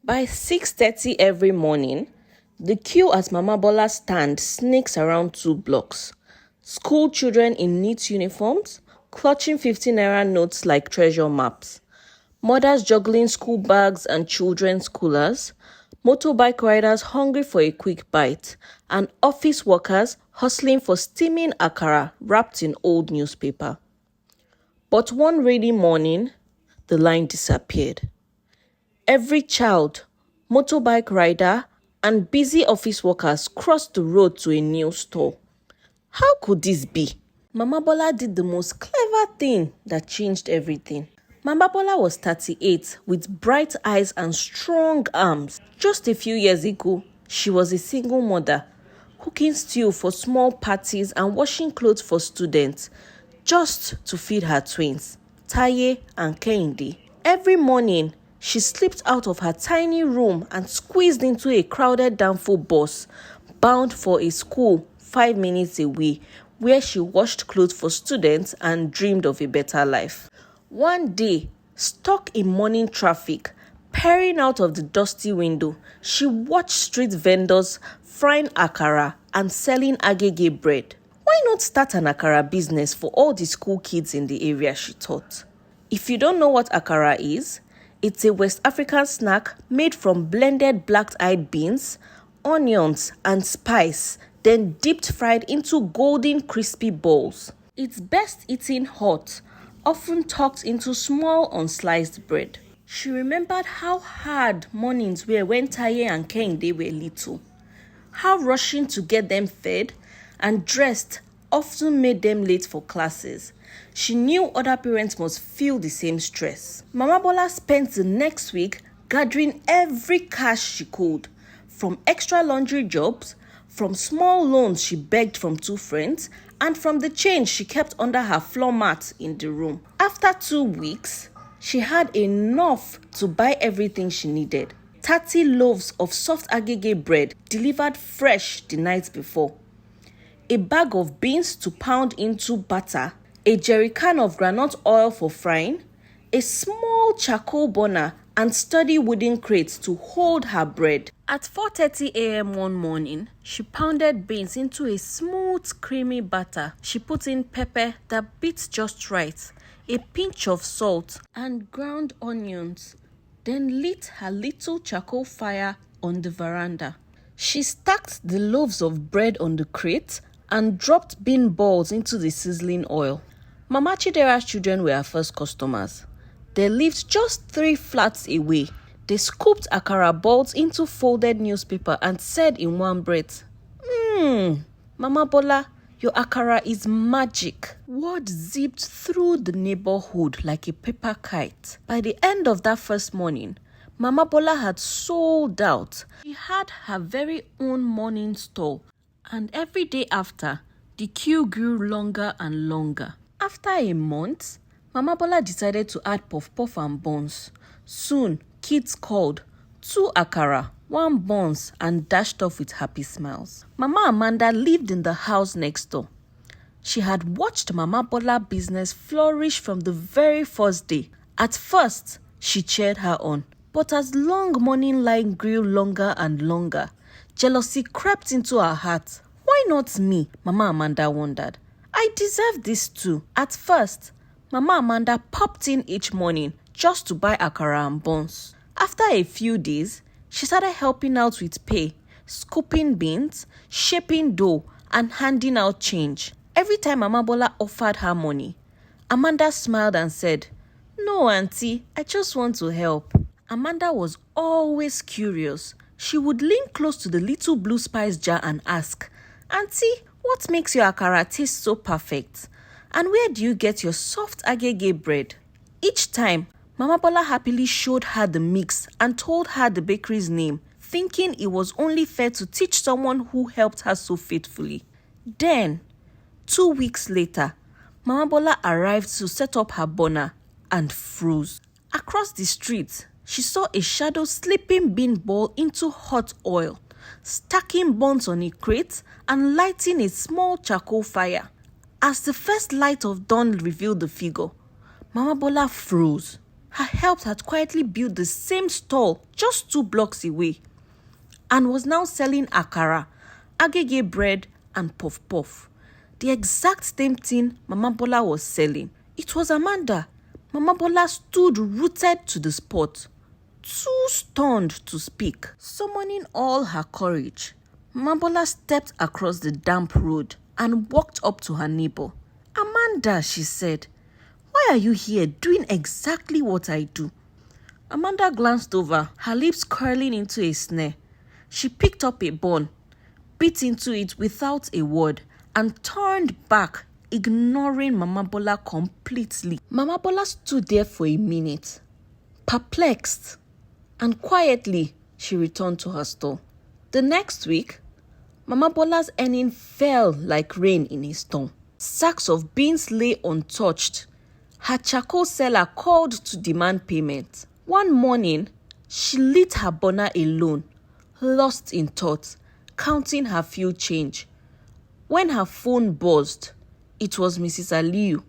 By 6:30 every morning, the queue at Mama Bola's stand snakes around 2 blocks. School children in neat uniforms, clutching 50 naira notes like treasure maps. Mothers juggling school bags and children's coolers. Motorbike riders hungry for a quick bite. And office workers hustling for steaming Akara wrapped in old newspaper. But one rainy morning, the line disappeared. Every child, motorbike rider, and busy office workers crossed the road to a new store. How could this be? Mama Bola did the most clever thing that changed everything. Mama Bola was 38 with bright eyes and strong arms. Just a few years ago, she was a single mother, cooking stew for small parties and washing clothes for students, just to feed her twins, Taye and Kehinde. Every morning, she slipped out of her tiny room and squeezed into a crowded Danfo bus, bound for a school 5 minutes away, where she washed clothes for students and dreamed of a better life. One day, stuck in morning traffic, peering out of the dusty window, she watched street vendors frying Akara and selling agege bread. Why not start an Akara business for all the school kids in the area, she thought. If you don't know what Akara is, it's a West African snack made from blended black-eyed beans, onions, and spice, then deep-fried into golden crispy balls. It's best eaten hot, often tucked into small unsliced bread. She remembered how hard mornings were when Taye and Kehinde were little, how rushing to get them fed and dressed often made them late for classes. She knew other parents must feel the same stress. Mama Bola spent the next week gathering every cash she could, from extra laundry jobs, from small loans she begged from 2 friends, and from the change she kept under her floor mat in the room. After 2 weeks, she had enough to buy everything she needed. 30 loaves of soft agege bread delivered fresh the night before, a bag of beans to pound into batter, a jerrycan of groundnut oil for frying, a small charcoal burner, and sturdy wooden crates to hold her bread. At 4:30 a.m. one morning, she pounded beans into a smooth, creamy batter. She put in pepper that beat just right, a pinch of salt, and ground onions, then lit her little charcoal fire on the veranda. She stacked the loaves of bread on the crate and dropped bean balls into the sizzling oil. Mama Chidera's children were her first customers. They lived just 3 flats away. They scooped Akara balls into folded newspaper and said in one breath, Mama Bola, your Akara is magic. Word zipped through the neighborhood like a paper kite. By the end of that first morning, Mama Bola had sold out. She had her very own morning stall, and every day after, the queue grew longer and longer. After a month, Mama Bola decided to add puff-puff and buns. Soon, kids called, 2 Akara, 1 buns, and dashed off with happy smiles. Mama Amanda lived in the house next door. She had watched Mama Bola business flourish from the very first day. At first, she cheered her on. But as long morning line grew longer and longer, jealousy crept into her heart. Why not me? Mama Amanda wondered. I deserve this too. At first, Mama Amanda popped in each morning just to buy Akara and buns. After a few days, she started helping out with pay, scooping beans, shaping dough, and handing out change. Every time Mama Bola offered her money, Amanda smiled and said, "No, Auntie, I just want to help." Amanda was always curious. She would lean close to the little blue spice jar and ask, "Auntie, what makes your Akara taste so perfect? And where do you get your soft agege bread?" Each time, Mama Bola happily showed her the mix and told her the bakery's name, thinking it was only fair to teach someone who helped her so faithfully. Then, 2 weeks later, Mama Bola arrived to set up her burner and froze. Across the street, she saw a shadow slipping bean ball into hot oil, stacking buns on a crate, and lighting a small charcoal fire. As the first light of dawn revealed the figure, Mama Bola froze. Her help had quietly built the same stall just 2 blocks away and was now selling akara, agege bread and puff-puff. The exact same thing Mama Bola was selling. It was Amanda. Mama Bola stood rooted to the spot, too stunned to speak. Summoning all her courage, Mama Bola stepped across the damp road and walked up to her neighbor. "Amanda," she said, "why are you here doing exactly what I do?" Amanda glanced over, her lips curling into a sneer. She picked up a bun, bit into it without a word, and turned back, ignoring Mama Bola completely. Mama Bola stood there for a minute, perplexed, and quietly she returned to her stall. The next week, Mama Bola's earning fell like rain in a storm. Sacks of beans lay untouched. Her charcoal seller called to demand payment. One morning, she lit her burner alone, lost in thought, counting her few change. When her phone buzzed, it was Mrs. Aliyu,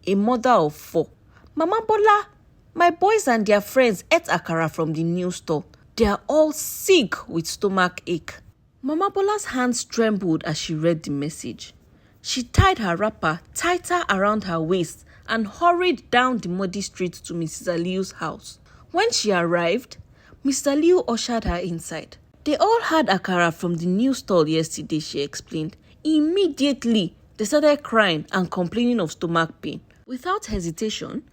a mother of 4. "Mama Bola, my boys and their friends ate akara from the new store. They are all sick with stomach ache." Mama Bola's hands trembled as she read the message. She tied her wrapper tighter around her waist and hurried down the muddy street to Mrs. Aliyu's house. When she arrived, Mr. Aliyu ushered her inside. "They all had akara from the new stall yesterday," she explained. Immediately, they started crying and complaining of stomach pain. Without hesitation,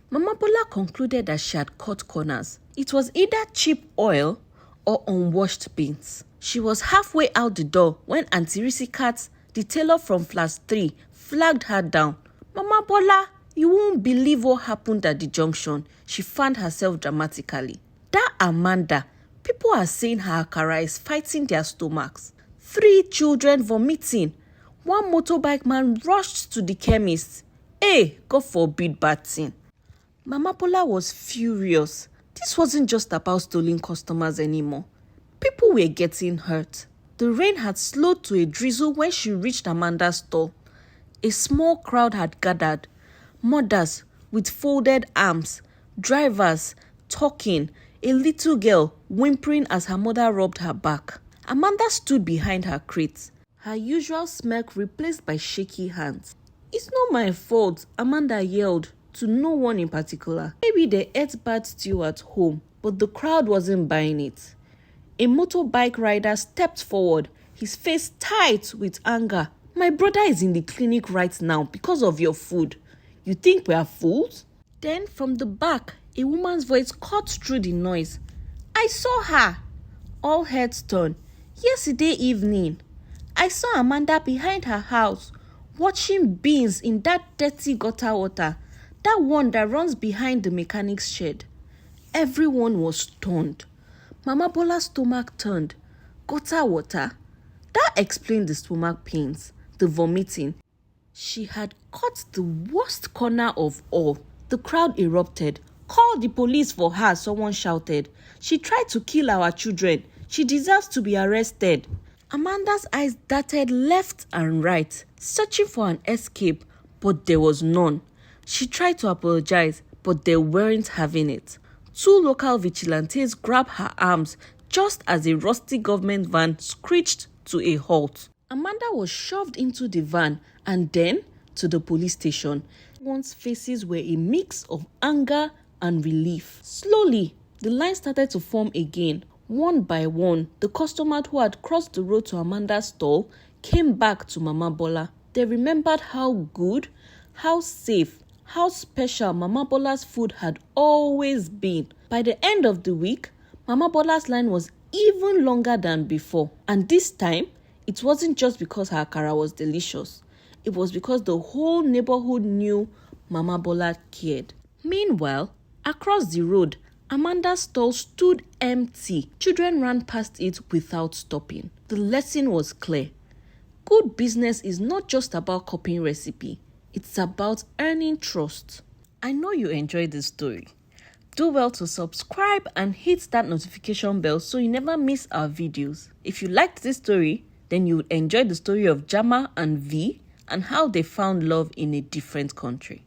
Mama Bola concluded that she had cut corners. It was either cheap oil or unwashed beans. She was halfway out the door when Auntie Risikat, the tailor from Flash 3, flagged her down. "Mama Bola, you won't believe what happened at the junction," she fanned herself dramatically. "That Amanda, people are saying her akara is fighting their stomachs. 3 children vomiting. One motorbike man rushed to the chemist. Hey, God forbid bad thing." Mama Bola was furious. This wasn't just about stolen customers anymore. People were getting hurt. The rain had slowed to a drizzle when she reached Amanda's stall. A small crowd had gathered. Mothers with folded arms, drivers talking, a little girl whimpering as her mother rubbed her back. Amanda stood behind her crate, her usual smirk replaced by shaky hands. "It's not my fault," Amanda yelled, to no one in particular. "Maybe they ate bad stew at home, but the crowd wasn't buying it." A motorbike rider stepped forward, his face tight with anger. "My brother is in the clinic right now because of your food. You think we are fools?" Then from the back, a woman's voice cut through the noise. "I saw her." All heads turned. "Yesterday evening, I saw Amanda behind her house, washing beans in that dirty gutter water, that one that runs behind the mechanic's shed." Everyone was stunned. Mama Bola's stomach turned. Gutter water? That explained the stomach pains, the vomiting. She had cut the worst corner of all. The crowd erupted. "Call the police for her," someone shouted. "She tried to kill our children. She deserves to be arrested." Amanda's eyes darted left and right, searching for an escape, but there was none. She tried to apologize, but they weren't having it. 2 local vigilantes grabbed her arms just as a rusty government van screeched to a halt. Amanda was shoved into the van and then to the police station. Everyone's faces were a mix of anger and relief. Slowly, the line started to form again. One by one, the customers who had crossed the road to Amanda's stall came back to Mama Bola. They remembered how good, how safe, how special Mama Bola's food had always been. By the end of the week, Mama Bola's line was even longer than before. And this time, it wasn't just because her akara was delicious. It was because the whole neighborhood knew Mama Bola cared. Meanwhile, across the road, Amanda's stall stood empty. Children ran past it without stopping. The lesson was clear. Good business is not just about copying recipe. It's about earning trust. I know you enjoyed this story. Do well to subscribe and hit that notification bell so you never miss our videos. If you liked this story, then you would enjoy the story of Jama and V and how they found love in a different country.